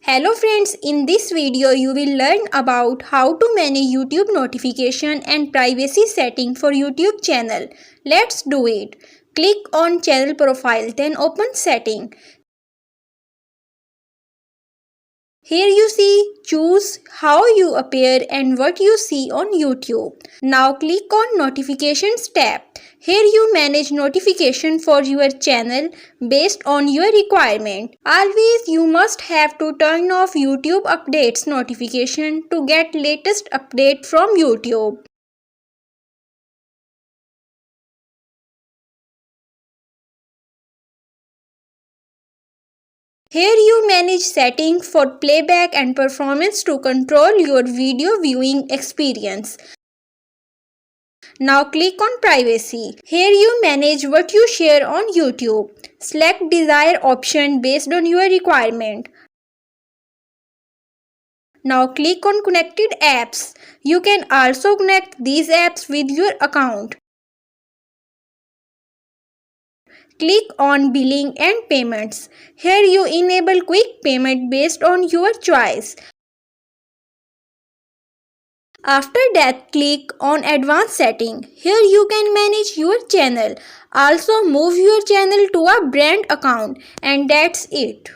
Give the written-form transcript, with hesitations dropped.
Hello friends, in this video you will learn about how to manage YouTube notification and privacy setting for YouTube channel. Let's do it. Click on channel profile, then open setting. Here you see, choose how you appear and what you see on YouTube. Now click on Notifications tab. Here you manage notification for your channel based on your requirement. Always you must have to turn off YouTube updates notification to get latest update from YouTube. Here you manage settings for playback and performance to control your video viewing experience. Now click on privacy. Here you manage what you share on YouTube. Select desired option based on your requirement. Now click on connected apps. You can also connect these apps with your account. Click on billing and payments. Here you enable quick payment based on your choice. After that, click on advanced setting. Here you can manage your channel. Also move your channel to a brand account, and that's it.